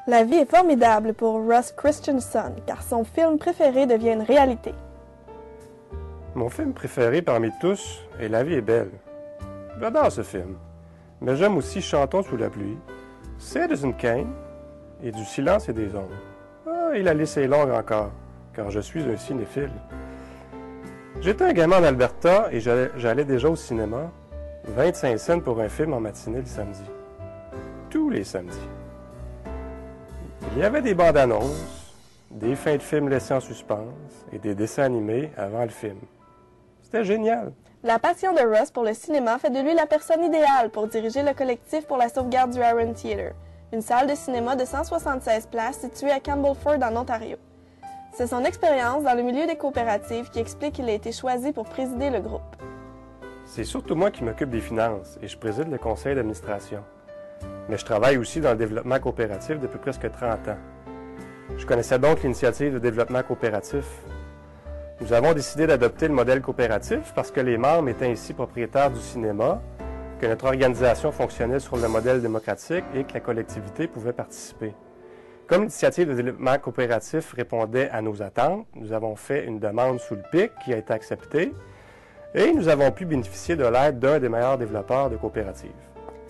La vie est formidable pour Ross Christensen, car son film préféré devient une réalité. Mon film préféré parmi tous est La vie est belle. J'adore ce film, mais j'aime aussi Chantons sous la pluie, Citizen Kane et Du silence et des ombres. Ah, et la liste est longue encore, car je suis un cinéphile. J'étais un gamin en Alberta et j'allais déjà au cinéma, 25 cents pour un film en matinée le samedi. Tous les samedis. Il y avait des bandes annonces, des fins de films laissés en suspens et des dessins animés avant le film. C'était génial. La passion de Ross pour le cinéma fait de lui la personne idéale pour diriger le collectif pour la sauvegarde du Iron Theatre, une salle de cinéma de 176 places située à Campbellford en Ontario. C'est son expérience dans le milieu des coopératives qui explique qu'il a été choisi pour présider le groupe. C'est surtout moi qui m'occupe des finances et je préside le conseil d'administration. Mais je travaille aussi dans le développement coopératif depuis presque 30 ans. Je connaissais donc l'initiative de développement coopératif. Nous avons décidé d'adopter le modèle coopératif parce que les membres étaient ainsi propriétaires du cinéma, que notre organisation fonctionnait sur le modèle démocratique et que la collectivité pouvait participer. Comme l'initiative de développement coopératif répondait à nos attentes, nous avons fait une demande sous le pic qui a été acceptée et nous avons pu bénéficier de l'aide d'un des meilleurs développeurs de coopératives.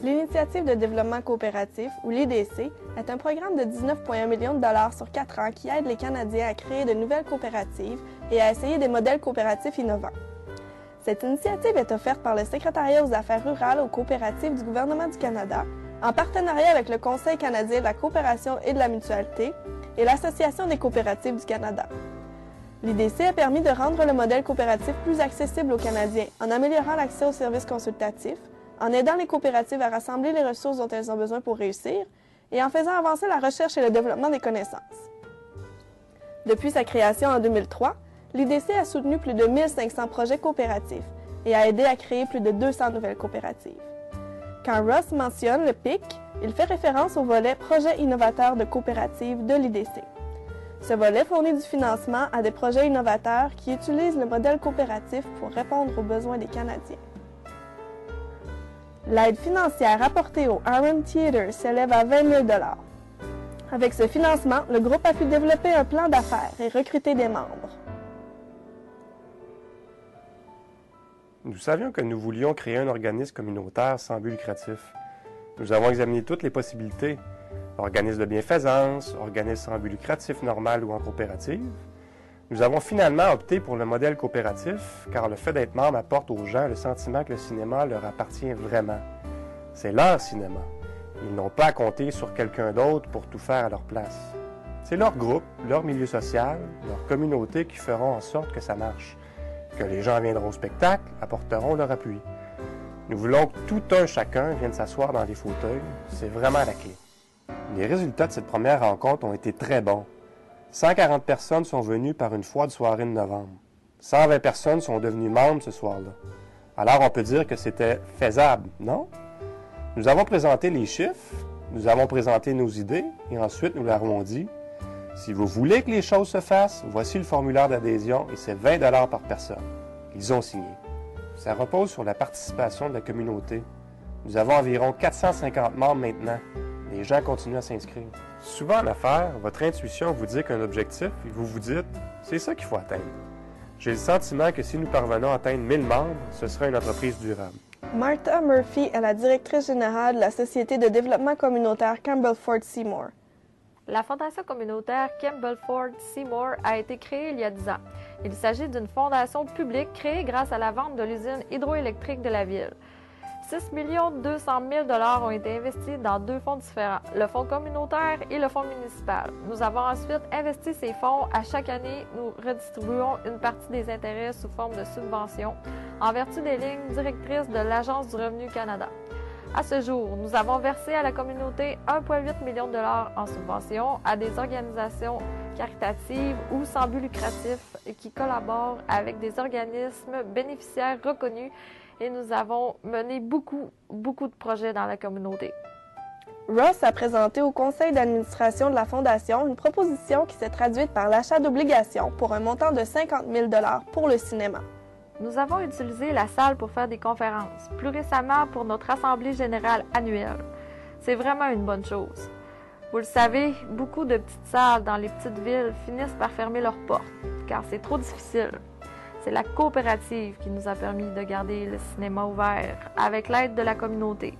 L'Initiative de développement coopératif, ou l'IDC, est un programme de 19,1 millions de dollars sur 4 ans qui aide les Canadiens à créer de nouvelles coopératives et à essayer des modèles coopératifs innovants. Cette initiative est offerte par le Secrétariat aux affaires rurales aux coopératives du gouvernement du Canada, en partenariat avec le Conseil canadien de la coopération et de la mutualité et l'Association des coopératives du Canada. L'IDC a permis de rendre le modèle coopératif plus accessible aux Canadiens en améliorant l'accès aux services consultatifs, en aidant les coopératives à rassembler les ressources dont elles ont besoin pour réussir et en faisant avancer la recherche et le développement des connaissances. Depuis sa création en 2003, l'IDC a soutenu plus de 1500 projets coopératifs et a aidé à créer plus de 200 nouvelles coopératives. Quand Ross mentionne le PIC, il fait référence au volet Projet innovateur de coopérative de l'IDC. Ce volet fournit du financement à des projets innovateurs qui utilisent le modèle coopératif pour répondre aux besoins des Canadiens. L'aide financière apportée au Iron Theatre s'élève à 20 000 $. Avec ce financement, le groupe a pu développer un plan d'affaires et recruter des membres. Nous savions que nous voulions créer un organisme communautaire sans but lucratif. Nous avons examiné toutes les possibilités. Organisme de bienfaisance, organisme sans but lucratif normal ou en coopérative. Nous avons finalement opté pour le modèle coopératif car le fait d'être membre apporte aux gens le sentiment que le cinéma leur appartient vraiment. C'est leur cinéma. Ils n'ont pas à compter sur quelqu'un d'autre pour tout faire à leur place. C'est leur groupe, leur milieu social, leur communauté qui feront en sorte que ça marche. Que les gens viendront au spectacle, apporteront leur appui. Nous voulons que tout un chacun vienne s'asseoir dans les fauteuils. C'est vraiment la clé. Les résultats de cette première rencontre ont été très bons. 140 personnes sont venues par une fois de soirée de novembre. 120 personnes sont devenues membres ce soir-là. Alors on peut dire que c'était faisable, non? Nous avons présenté les chiffres, nous avons présenté nos idées et ensuite nous leur avons dit « Si vous voulez que les choses se fassent, voici le formulaire d'adhésion et c'est 20 $ par personne. » Ils ont signé. Ça repose sur la participation de la communauté. Nous avons environ 450 membres maintenant. Les gens continuent à s'inscrire. Souvent en affaires, votre intuition vous dit qu'un objectif et vous vous dites « c'est ça qu'il faut atteindre ». J'ai le sentiment que si nous parvenons à atteindre 1000 membres, ce sera une entreprise durable. Martha Murphy est la directrice générale de la Société de développement communautaire Campbellford Seymour. La Fondation communautaire Campbellford Seymour a été créée il y a 10 ans. Il s'agit d'une fondation publique créée grâce à la vente de l'usine hydroélectrique de la ville. 6 200 000 $ ont été investis dans 2 fonds différents, le fonds communautaire et le fonds municipal. Nous avons ensuite investi ces fonds. À chaque année, nous redistribuons une partie des intérêts sous forme de subventions en vertu des lignes directrices de l'Agence du revenu Canada. À ce jour, nous avons versé à la communauté 1,8 million de $ en subventions à des organisations caritatives ou sans but lucratif qui collaborent avec des organismes bénéficiaires reconnus et nous avons mené beaucoup de projets dans la communauté. Ross a présenté au conseil d'administration de la Fondation une proposition qui s'est traduite par l'achat d'obligations pour un montant de 50 000 $ pour le cinéma. Nous avons utilisé la salle pour faire des conférences, plus récemment pour notre Assemblée générale annuelle. C'est vraiment une bonne chose. Vous le savez, beaucoup de petites salles dans les petites villes finissent par fermer leurs portes, car c'est trop difficile. C'est la coopérative qui nous a permis de garder le cinéma ouvert, avec l'aide de la communauté.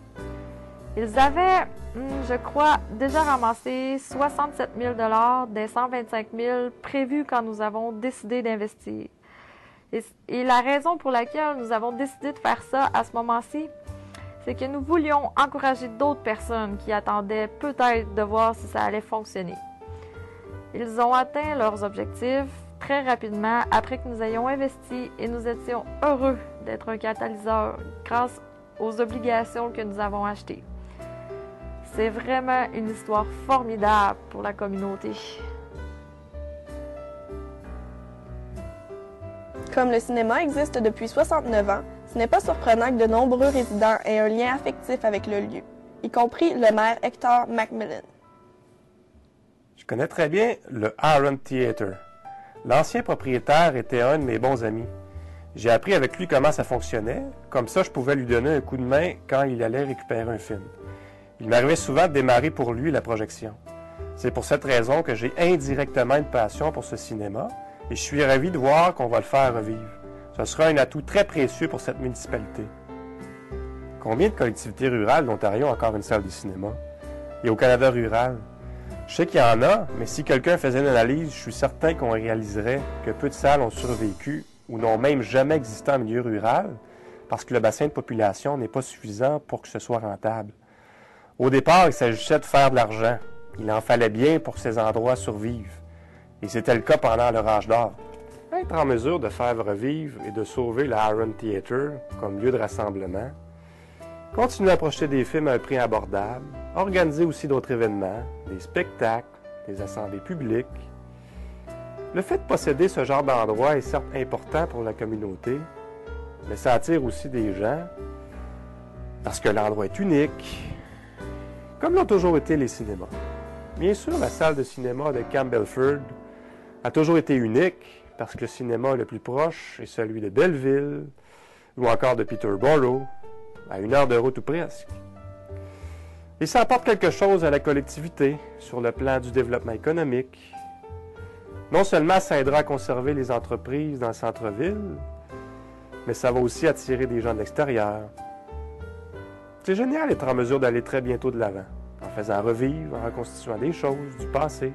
Ils avaient, je crois, déjà ramassé 67 000 $ des 125 000 prévus quand nous avons décidé d'investir. Et la raison pour laquelle nous avons décidé de faire ça à ce moment-ci, c'est que nous voulions encourager d'autres personnes qui attendaient peut-être de voir si ça allait fonctionner. Ils ont atteint leurs objectifs très rapidement après que nous ayons investi et nous étions heureux d'être un catalyseur grâce aux obligations que nous avons achetées. C'est vraiment une histoire formidable pour la communauté. Comme le cinéma existe depuis 69 ans, ce n'est pas surprenant que de nombreux résidents aient un lien affectif avec le lieu, y compris le maire Hector McMillan. Je connais très bien le Aaron Theatre. L'ancien propriétaire était un de mes bons amis. J'ai appris avec lui comment ça fonctionnait, comme ça je pouvais lui donner un coup de main quand il allait récupérer un film. Il m'arrivait souvent de démarrer pour lui la projection. C'est pour cette raison que j'ai indirectement une passion pour ce cinéma et je suis ravi de voir qu'on va le faire revivre. Ce sera un atout très précieux pour cette municipalité. Combien de collectivités rurales d'Ontario ont encore une salle de cinéma? Et au Canada rural? Je sais qu'il y en a, mais si quelqu'un faisait une analyse, je suis certain qu'on réaliserait que peu de salles ont survécu ou n'ont même jamais existé en milieu rural parce que le bassin de population n'est pas suffisant pour que ce soit rentable. Au départ, il s'agissait de faire de l'argent. Il en fallait bien pour que ces endroits survivent. Et c'était le cas pendant leur âge d'or. Être en mesure de faire revivre et de sauver le Aaron Theatre comme lieu de rassemblement, continuer à projeter des films à un prix abordable, organiser aussi d'autres événements, des spectacles, des assemblées publiques. Le fait de posséder ce genre d'endroit est certes important pour la communauté, mais ça attire aussi des gens parce que l'endroit est unique, comme l'ont toujours été les cinémas. Bien sûr, la salle de cinéma de Campbellford a toujours été unique parce que le cinéma le plus proche est celui de Belleville ou encore de Peterborough, à 1 heure de route ou presque. Et ça apporte quelque chose à la collectivité sur le plan du développement économique. Non seulement ça aidera à conserver les entreprises dans le centre-ville, mais ça va aussi attirer des gens de l'extérieur. C'est génial d'être en mesure d'aller très bientôt de l'avant, en faisant revivre, en reconstituant des choses du passé,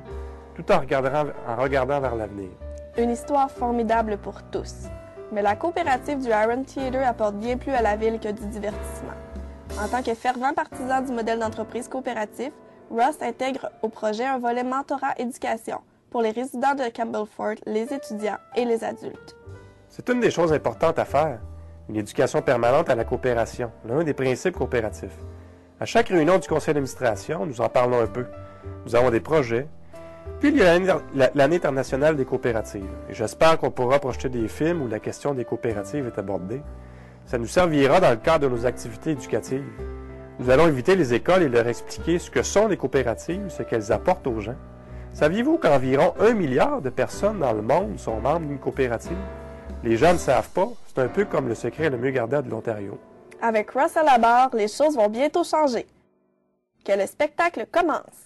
tout en regardant vers l'avenir. Une histoire formidable pour tous. Mais la coopérative du Aaron Theatre apporte bien plus à la ville que du divertissement. En tant que fervent partisan du modèle d'entreprise coopératif, Ross intègre au projet un volet mentorat-éducation pour les résidents de Campbellford, les étudiants et les adultes. C'est une des choses importantes à faire, une éducation permanente à la coopération, l'un des principes coopératifs. À chaque réunion du conseil d'administration, nous en parlons un peu. Nous avons des projets. Puis il y a l'année internationale des coopératives. Et j'espère qu'on pourra projeter des films où la question des coopératives est abordée. Ça nous servira dans le cadre de nos activités éducatives. Nous allons inviter les écoles et leur expliquer ce que sont les coopératives, ce qu'elles apportent aux gens. Saviez-vous qu'environ 1 milliard de personnes dans le monde sont membres d'une coopérative? Les gens ne savent pas. C'est un peu comme le secret le mieux gardé de l'Ontario. Avec Ross à la barre, les choses vont bientôt changer. Que le spectacle commence!